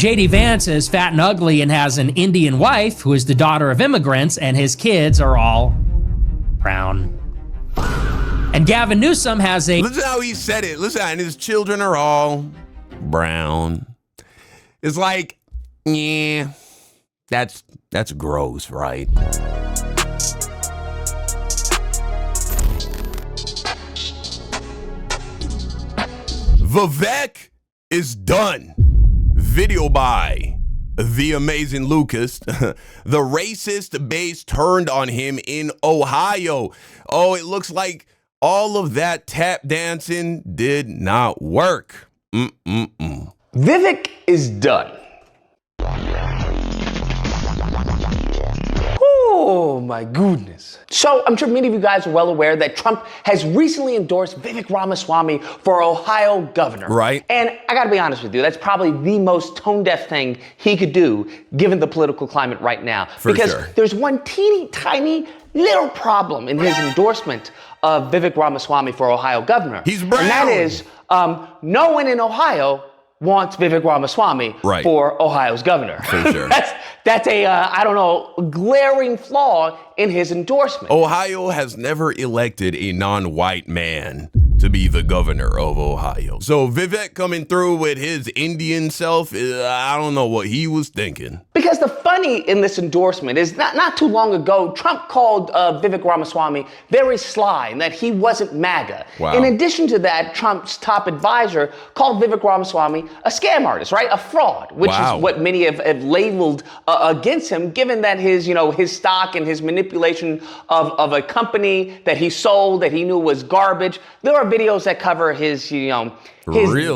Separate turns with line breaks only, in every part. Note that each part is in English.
J.D. Vance is fat and ugly and has an Indian wife who is the daughter of immigrants, and his kids are all brown. And Gavin Newsom has a...
Listen how he said it. Listen, and his children are all brown. It's like, yeah, that's gross, right? Vivek is done. Video by the amazing Lucas. The racist base turned on him in Ohio. Oh, it looks like all of that tap dancing did not work.
Vivek is done. Oh my goodness. So I'm sure many of you guys are well aware that Trump has recently endorsed Vivek Ramaswamy for Ohio governor.
Right.
And I gotta be honest with you, that's probably the most tone-deaf thing he could do given the political climate right now. Because there's one teeny tiny little problem in his endorsement of Vivek Ramaswamy for Ohio governor.
He's brown.
And that is, no one in Ohio wants Vivek Ramaswamy for Ohio's governor.
For sure.
That's a, I don't know, glaring flaw in his endorsement.
Ohio has never elected a non-white man to be the governor of Ohio. So Vivek coming through with his Indian self, I don't know what he was thinking.
Because the funny in this endorsement is not too long ago, Trump called Vivek Ramaswamy very sly and that he wasn't MAGA.
Wow.
In addition to that, Trump's top advisor called Vivek Ramaswamy a scam artist, right? A fraud, which is what many have labeled against him, given that his stock and his manipulation of a company that he sold that he knew was garbage. There are videos that cover his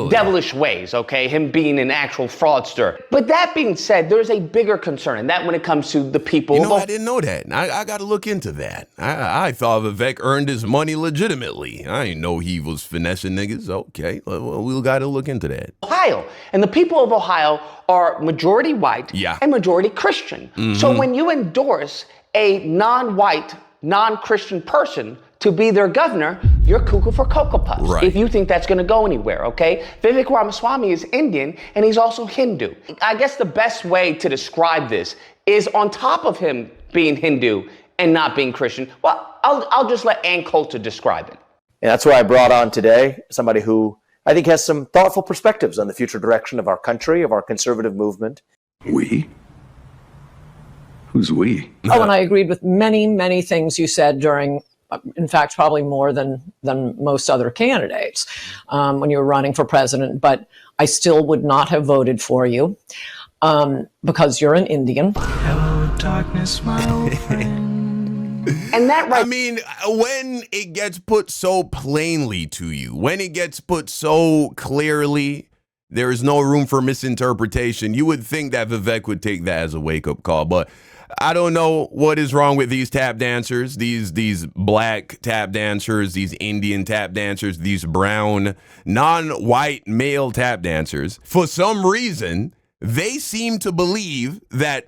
devilish ways, okay? Him being an actual fraudster. But that being said, there's a bigger concern, and that when it comes to the people.
I didn't know that. I got to look into that. I thought Vivek earned his money legitimately. I didn't know he was finessing niggas. Okay, well, we'll got to look into that.
Ohio. And the people of Ohio are majority white and majority Christian. So when you endorse a non-white, non-Christian person to be their governor, you're cuckoo for Cocoa Puffs. If you think that's going to go anywhere, okay? Vivek Ramaswamy is Indian, and he's also Hindu. I guess the best way to describe this is on top of him being Hindu and not being Christian, well, I'll just let Ann Coulter describe it.
And that's why I brought on today somebody who I think has some thoughtful perspectives on the future direction of our country, of our conservative movement.
We? Who's we?
Oh, and I agreed with many, many things you said during, in fact, probably more than most other candidates when you were running for president. But I still would not have voted for you because you're an Indian.
Hello, darkness, my old friend.
And that
I mean, when it gets put so plainly to you, when it gets put so clearly, there is no room for misinterpretation. You would think that Vivek would take that as a wake-up call, but I don't know what is wrong with these tap dancers, these black tap dancers, these Indian tap dancers, these brown, non-white male tap dancers. For some reason, they seem to believe that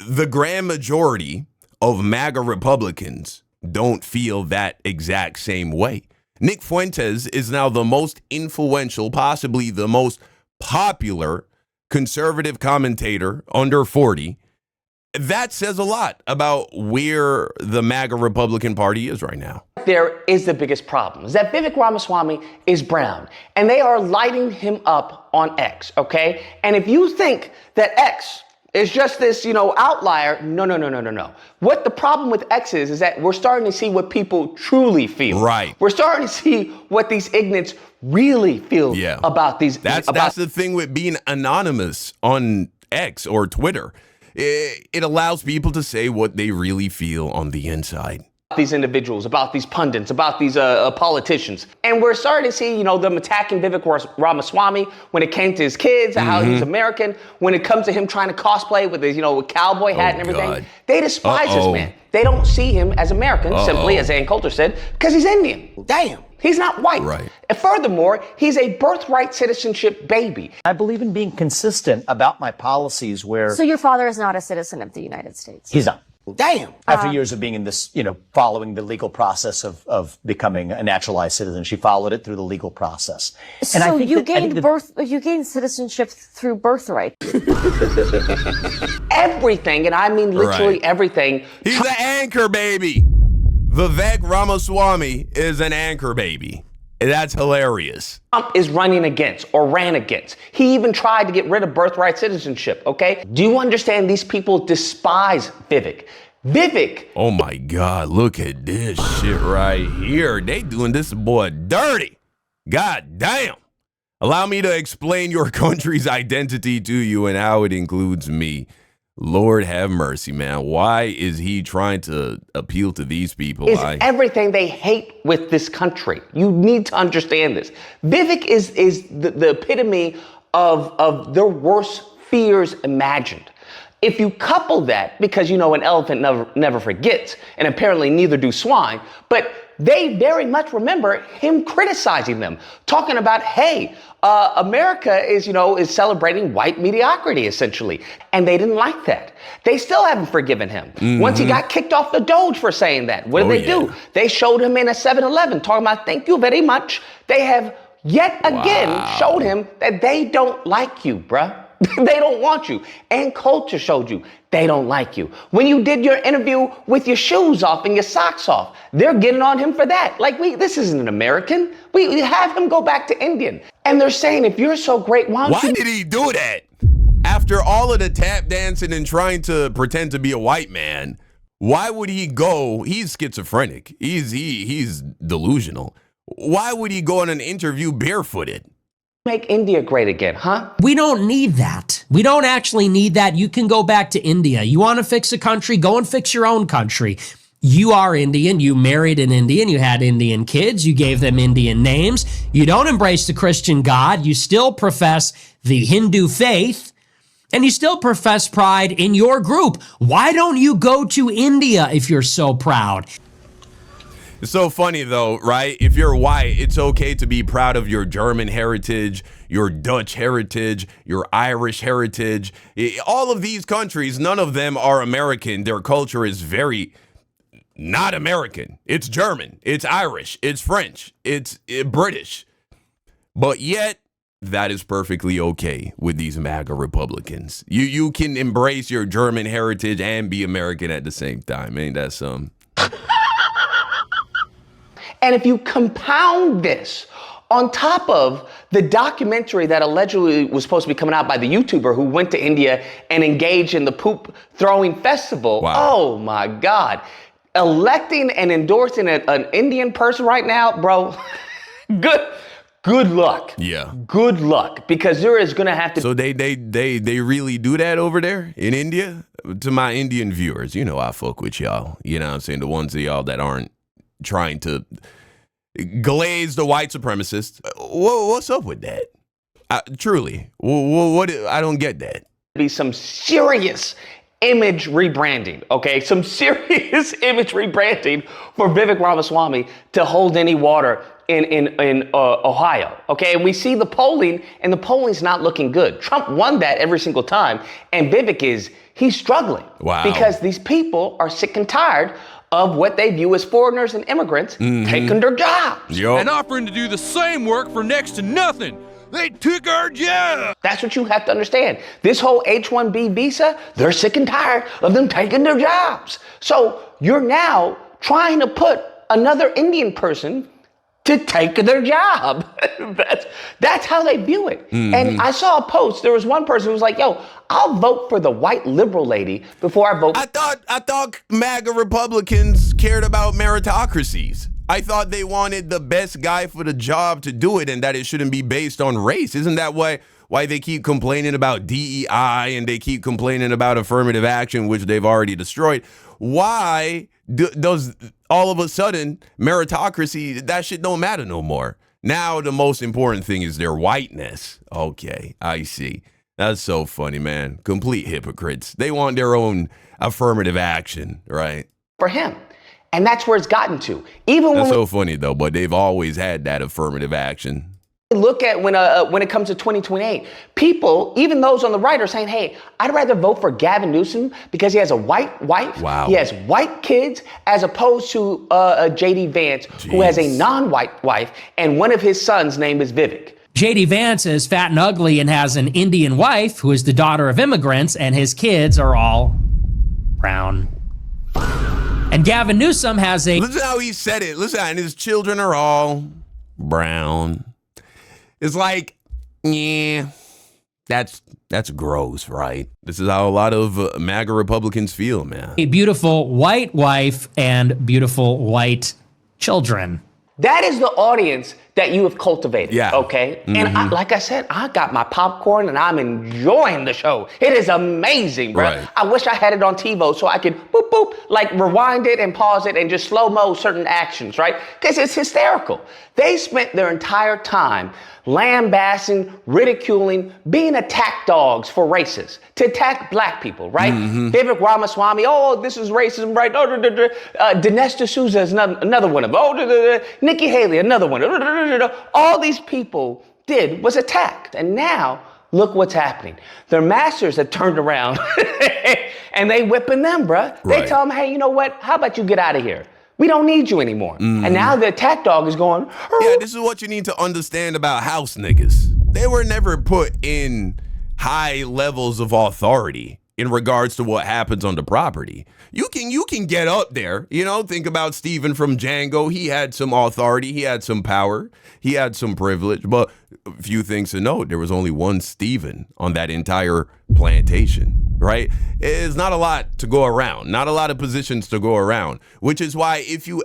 the grand majority of MAGA Republicans don't feel that exact same way. Nick Fuentes is now the most influential, possibly the most popular conservative commentator under 40. That says a lot about where the MAGA Republican Party is right now.
There is the biggest problem, is that Vivek Ramaswamy is brown, and they are lighting him up on X, okay? And if you think that X is just this, outlier, no. What the problem with X is that we're starting to see what people truly feel.
Right.
We're starting to see what these ignorants really feel about these.
That's the thing with being anonymous on X or Twitter. It allows people to say what they really feel on the inside.
These individuals, about these pundits, about these politicians. And we're starting to see, them attacking Vivek Ramaswamy when it came to his kids, how he's American, when it comes to him trying to cosplay with his, with cowboy hat and everything.
God.
They despise this man. They don't see him as American, simply, as Ann Coulter said, because he's Indian. Damn. He's not white.
Right.
And furthermore, he's a birthright citizenship baby.
I believe in being consistent about my policies where...
So your father is not a citizen of the United States?
He's not.
Damn.
After years of being in this, following the legal process of becoming a naturalized citizen, she followed it through the legal process. And
so you gained citizenship through birthright.
Everything, and I mean literally everything.
He's an anchor baby. Vivek Ramaswamy is an anchor baby. That's hilarious.
Trump is running against or ran against. He even tried to get rid of birthright citizenship, okay? Do you understand these people despise Vivek? Vivek.
Oh my God, look at this shit right here. They doing this boy dirty. God damn. Allow me to explain your country's identity to you and how it includes me. Lord have mercy, man. Why is he trying to appeal to these people?
Is everything they hate with this country. You need to understand this. Vivek is the epitome of their worst fears imagined. If you couple that, because an elephant never forgets, and apparently neither do swine, but they very much remember him criticizing them, talking about, hey, America is celebrating white mediocrity, essentially. And they didn't like that. They still haven't forgiven him. Mm-hmm. Once he got kicked off the Doge for saying that, what did they do? They showed him in a 7-Eleven talking about, thank you very much. They have yet again showed him that they don't like you, bruh. They don't want you. And culture showed you they don't like you. When you did your interview with your shoes off and your socks off, they're getting on him for that. Like, this isn't an American. We have him go back to Indian. And they're saying, if you're so great, why
did he do that? After all of the tap dancing and trying to pretend to be a white man, why would he go? He's schizophrenic. He's delusional. Why would he go on an interview barefooted?
Make India great again, huh?
We don't need that. We don't actually need that. You can go back to India. You want to fix a country? Go and fix your own country. You are Indian. You married an Indian. You had Indian kids. You gave them Indian names. You don't embrace the Christian God. You still profess the Hindu faith. And you still profess pride in your group. Why don't you go to India if you're so proud?
It's so funny, though, right? If you're white, it's okay to be proud of your German heritage, your Dutch heritage, your Irish heritage. All of these countries, none of them are American. Their culture is very not American. It's German. It's Irish. It's French. It's British. But yet, that is perfectly okay with these MAGA Republicans. You can embrace your German heritage and be American at the same time. Ain't that something?
And if you compound this on top of the documentary that allegedly was supposed to be coming out by the YouTuber who went to India and engaged in the poop throwing festival. Wow. Oh my God. Electing and endorsing an Indian person right now, bro, good luck.
Yeah.
Good luck, because there is going to have to.
So they really do that over there in India? To my Indian viewers, I fuck with y'all. You know what I'm saying? The ones of y'all that aren't trying to glaze the white supremacists. What's up with that? Truly, what? I don't get that.
Be some serious image rebranding, okay? Some serious image rebranding for Vivek Ramaswamy to hold any water in Ohio, okay? And we see the polling, and the polling's not looking good. Trump won that every single time, and Vivek he's struggling.
Wow.
Because these people are sick and tired of what they view as foreigners and immigrants taking their jobs.
Yep.
And offering to do the same work for next to nothing. They took our job.
That's what you have to understand. This whole H-1B visa, they're sick and tired of them taking their jobs. So you're now trying to put another Indian person to take their job. That's how they view it. Mm-hmm. And I saw a post. There was one person who was like, yo, I'll vote for the white liberal lady before I vote.
I thought MAGA Republicans cared about meritocracies. I thought they wanted the best guy for the job to do it, and that it shouldn't be based on race. Isn't that why they keep complaining about DEI and they keep complaining about affirmative action, which they've already destroyed? Why does all of a sudden meritocracy, that shit don't matter no more? Now the most important thing is their whiteness. Okay, I see. That's so funny, man. Complete hypocrites. They want their own affirmative action, right?
For him. And that's where it's gotten to. Even
that's so funny, though, but they've always had that affirmative action.
Look at when it comes to 2028, people, even those on the right, are saying, hey, I'd rather vote for Gavin Newsom because he has a white wife, he has white kids, as opposed to J.D. Vance, who has a non-white wife, and one of his sons' name is Vivek.
J.D. Vance is fat and ugly and has an Indian wife who is the daughter of immigrants, and his kids are all brown. And Gavin Newsom has a...
Listen how he said it. Listen, and his children are all brown. It's like, yeah, that's gross, right? This is how a lot of MAGA Republicans feel, man.
A beautiful white wife and beautiful white children.
That is the audience that you have cultivated, okay? And like I said, I got my popcorn and I'm enjoying the show. It is amazing, bro.
Right.
I wish I had it on TiVo so I could boop, boop, like rewind it and pause it and just slow-mo certain actions, right? Because it's hysterical. They spent their entire time lambasting, ridiculing, being attack dogs for racists, to attack black people, right? Vivek Ramaswamy, oh, this is racism, right? Dinesh D'Souza is another one of them. Nikki Haley, another one. All these people did was attacked. And now, look what's happening. Their masters have turned around and they whipping them, bruh. They tell them, hey, you know what? How about you get out of here? We don't need you anymore. And now the attack dog is going,
yeah, this is what you need to understand about house niggas. They were never put in high levels of authority in regards to what happens on the property. You can get up there, you know, think about Steven from Django. He had some authority, he had some power, he had some privilege, but a few things to note. There was only one Steven on that entire plantation, right? It's not a lot to go around, not a lot of positions to go around, which is why if you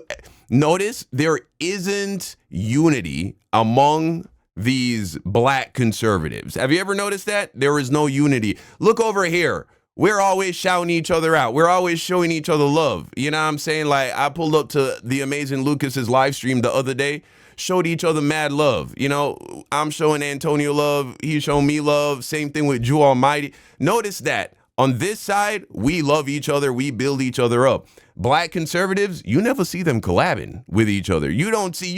notice, there isn't unity among these black conservatives. Have you ever noticed that? There is no unity. Look over here. We're always shouting each other out. We're always showing each other love. You know what I'm saying? Like, I pulled up to the amazing Lucas's live stream the other day, showed each other mad love. You know, I'm showing Antonio love. He's showing me love. Same thing with Jew Almighty. Notice that on this side, we love each other. We build each other up. Black conservatives, you never see them collabing with each other. You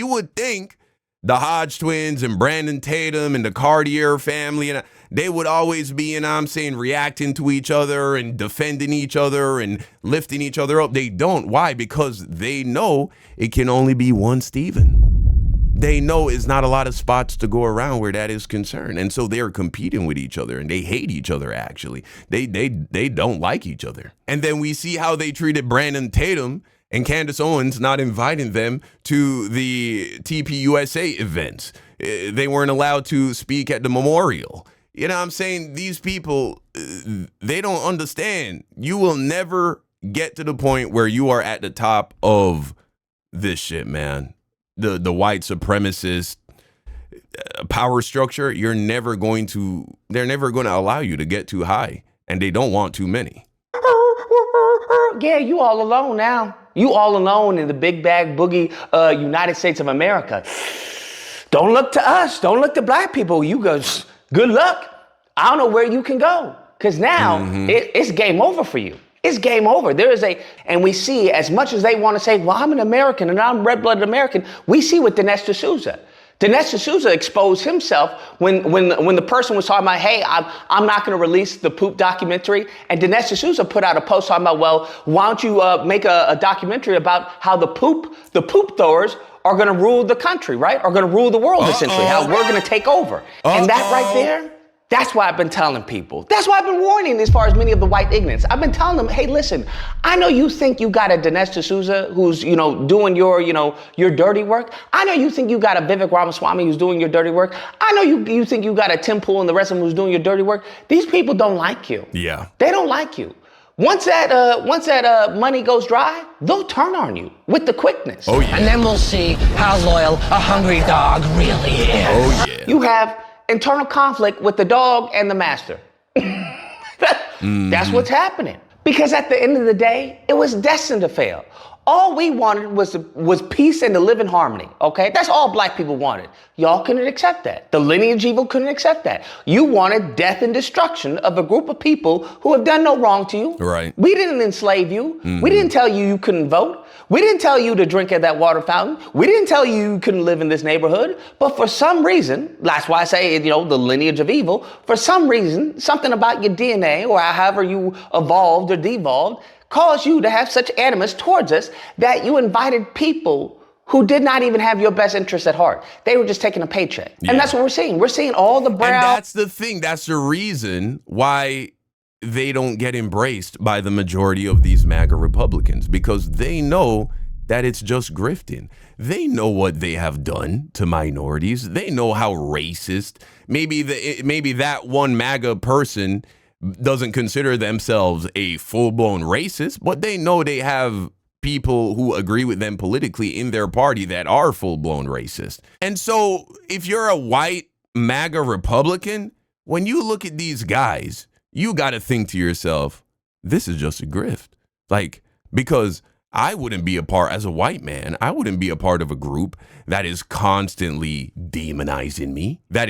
would think the Hodge twins and Brandon Tatum and the Cartier family, and they would always be, you know what I'm saying, reacting to each other and defending each other and lifting each other up. They don't. Why? Because they know it can only be one Steven. They know it's not a lot of spots to go around where that is concerned. And so they're competing with each other and they hate each other, actually. They don't like each other. And then we see how they treated Brandon Tatum and Candace Owens, not inviting them to the TPUSA events. They weren't allowed to speak at the memorial. You know what I'm saying? These people, they don't understand. You will never get to the point where you are at the top of this shit, man. The white supremacist power structure, they're never going to allow you to get too high. And they don't want too many.
Yeah, you all alone now. You all alone in the big bag boogie United States of America. Don't look to us. Don't look to black people. You guys, good luck. I don't know where you can go. Because now it's game over for you. It's game over. And we see, as much as they want to say, well, I'm an American and I'm red-blooded American, we see with Dinesh D'Souza. Dinesh D'Souza exposed himself when the person was talking about, hey, I'm not going to release the poop documentary. And Dinesh D'Souza put out a post talking about, well, why don't you make a documentary about how the poop throwers are going to rule the country, right? Are going to rule the world, essentially, how we're going to take over. And that right there, that's why I've been telling people. That's why I've been warning as far as many of the white ignorants. I've been telling them, hey, listen, I know you think you got a Dinesh D'Souza who's, doing your dirty work. I know you think you got a Vivek Ramaswamy who's doing your dirty work. I know you think you got a Tim Pool and the rest of them who's doing your dirty work. These people don't like you.
Yeah.
They don't like you. Once that money goes dry, they'll turn on you with the quickness.
Oh, yeah.
And then we'll see how loyal a hungry dog really is.
Oh, yeah.
You have internal conflict with the dog and the master. That's what's happening. Because at the end of the day, it was destined to fail. All we wanted was peace and to live in harmony, okay? That's all black people wanted. Y'all couldn't accept that. The lineage evil couldn't accept that. You wanted death and destruction of a group of people who have done no wrong to you.
Right.
We didn't enslave you. We didn't tell you you couldn't vote. We didn't tell you to drink at that water fountain. We didn't tell you you couldn't live in this neighborhood. But for some reason, that's why I say, the lineage of evil, for some reason, something about your DNA or however you evolved or devolved caused you to have such animus towards us that you invited people who did not even have your best interest at heart. They were just taking a paycheck. Yeah. And that's what we're seeing. We're seeing all the brown.
And that's the thing. That's the reason why they don't get embraced by the majority of these MAGA Republicans, because they know that it's just grifting. They know what they have done to minorities. They know how racist. Maybe that one MAGA person doesn't consider themselves a full-blown racist, but they know they have people who agree with them politically in their party that are full-blown racist. And so if you're a white MAGA Republican, when you look at these guys, you got to think to yourself, this is just a grift. Like, because I wouldn't be a part, as a white man, I wouldn't be a part of a group that is constantly demonizing me, that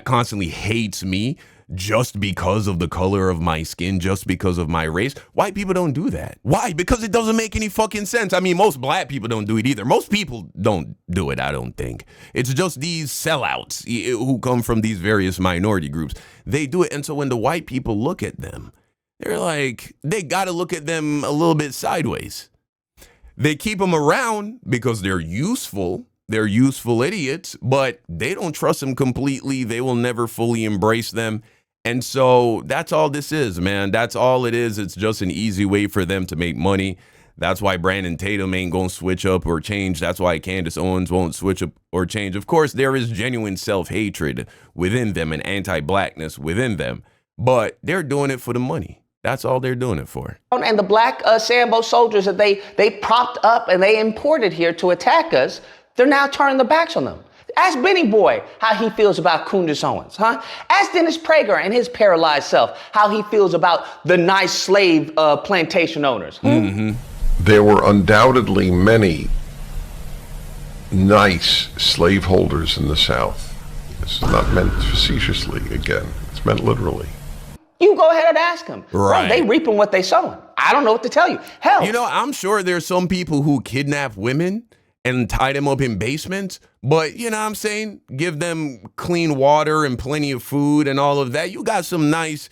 constantly hates me, just because of the color of my skin, just because of my race. White people don't do that. Why? Because it doesn't make any fucking sense. I mean, most black people don't do it either. Most people don't do it, I don't think. It's just these sellouts who come from these various minority groups. They do it. And so when the white people look at them, they're like, they got to look at them a little bit sideways. They keep them around because they're useful. They're useful idiots, but they don't trust them completely. They will never fully embrace them. And so that's all this is, man. That's all it is. It's just an easy way for them to make money. That's why Brandon Tatum ain't going to switch up or change. That's why Candace Owens won't switch up or change. Of course, there is genuine self-hatred within them and anti-blackness within them, but they're doing it for the money. That's all they're doing it for.
And the black Sambo soldiers that they propped up and they imported here to attack us, they're now turning their backs on them. Ask Benny Boy how he feels about Candace Owens, huh? Ask Dennis Prager and his paralyzed self how he feels about the nice slave plantation owners.
There were undoubtedly many nice slaveholders in the South. This is not meant facetiously, again. It's meant literally.
You go ahead and ask them.
Right.
Well, they reaping what they sowing. I don't know what to tell you. Hell.
I'm sure there's some people who kidnap women and tie them up in basements, but you know what I'm saying? Give them clean water and plenty of food and all of that. You got some nice,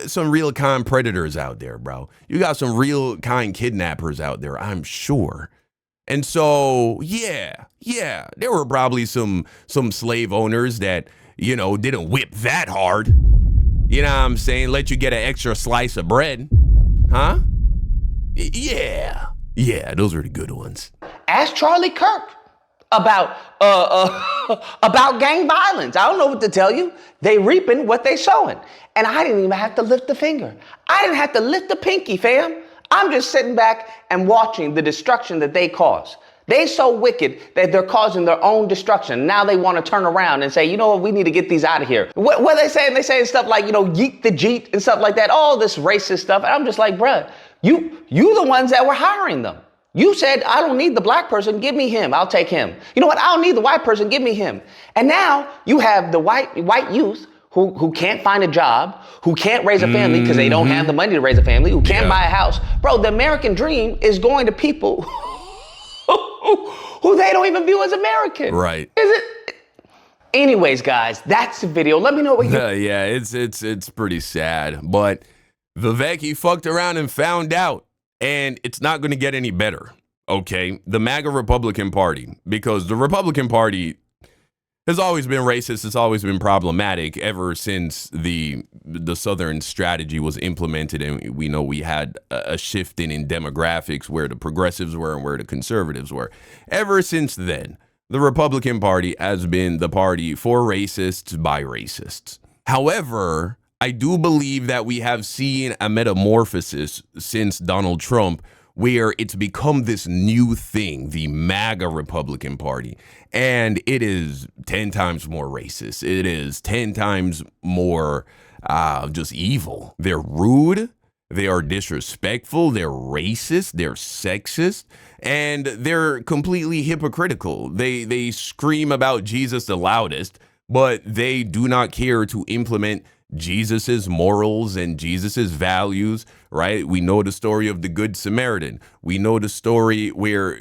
some real kind predators out there, bro. You got some real kind kidnappers out there, I'm sure. And so, yeah, there were probably some slave owners that, didn't whip that hard. You know what I'm saying? Let you get an extra slice of bread. Huh? Yeah, those are the good ones.
Ask Charlie Kirk about gang violence. I don't know what to tell you. They reaping what they sowing. And I didn't even have to lift the finger. I didn't have to lift the pinky, fam. I'm just sitting back and watching the destruction that they cause. They so wicked that they're causing their own destruction. Now they want to turn around and say, you know what, we need to get these out of here. What are they saying? They saying stuff like, yeet the jeet and stuff like that. All this racist stuff. And I'm just like, bruh, you the ones that were hiring them. You said, I don't need the black person. Give me him. I'll take him. You know what? I don't need the white person. Give me him. And now you have the white youth who can't find a job, who can't raise a family because they don't have the money to raise a family, who can't buy a house. Bro, the American dream is going to people who they don't even view as American.
Right.
Is it? Anyways, guys, that's the video. Let me know what you
Yeah, it's pretty sad. But Vivek, he fucked around and found out. And it's not going to get any better, okay? The MAGA Republican Party, because the Republican Party has always been racist. It's always been problematic ever since the Southern strategy was implemented. And we know we had a shifting in demographics where the progressives were and where the conservatives were. Ever since then, the Republican Party has been the party for racists by racists. However, I do believe that we have seen a metamorphosis since Donald Trump where it's become this new thing, the MAGA Republican Party. And it is 10 times more racist. It is 10 times more just evil. They're rude. They are disrespectful, they're racist, they're sexist, and they're completely hypocritical. They scream about Jesus the loudest, but they do not care to implement Jesus's morals and Jesus's values, right? We know the story of the Good Samaritan. We know the story where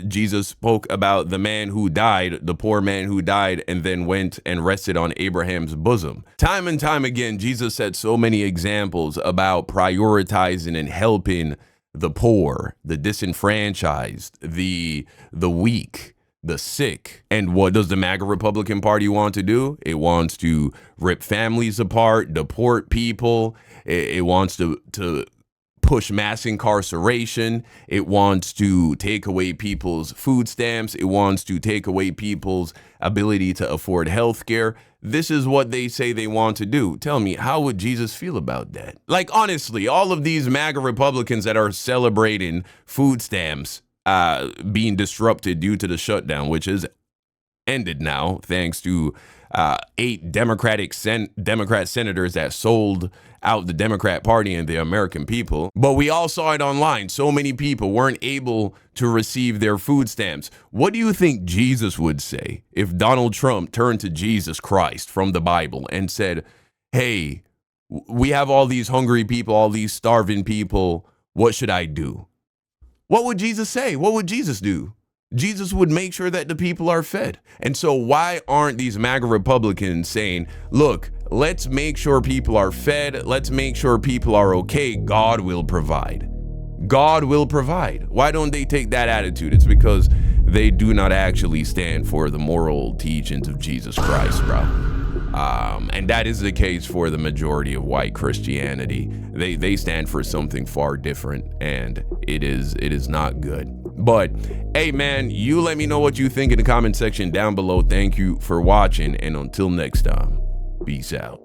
Jesus spoke about the man who died, the poor man who died, and then went and rested on Abraham's bosom. Time and time again, Jesus set so many examples about prioritizing and helping the poor, the disenfranchised, the weak, the sick. And what does the MAGA Republican Party want to do? It wants to rip families apart, deport people. It wants to push mass incarceration. It wants to take away people's food stamps. It wants to take away people's ability to afford health care. This is what they say they want to do. Tell me, how would Jesus feel about that? Like, honestly, all of these MAGA Republicans that are celebrating food stamps being disrupted due to the shutdown, which is ended now thanks to 8 Democrat senators that sold out the Democrat Party and the American people. But we all saw it online. So many people weren't able to receive their food stamps. What do you think Jesus would say if Donald Trump turned to Jesus Christ from the Bible and said, hey, we have all these hungry people, all these starving people. What should I do? What would Jesus say? What would Jesus do? Jesus would make sure that the people are fed. And so why aren't these MAGA Republicans saying, look, let's make sure people are fed. Let's make sure people are okay. God will provide. God will provide. Why don't they take that attitude? It's because they do not actually stand for the moral teachings of Jesus Christ, bro. And that is the case for the majority of white Christianity. They stand for something far different, and it is not good. But hey, man, you let me know what you think in the comment section down below. Thank you for watching, and until next time, peace out.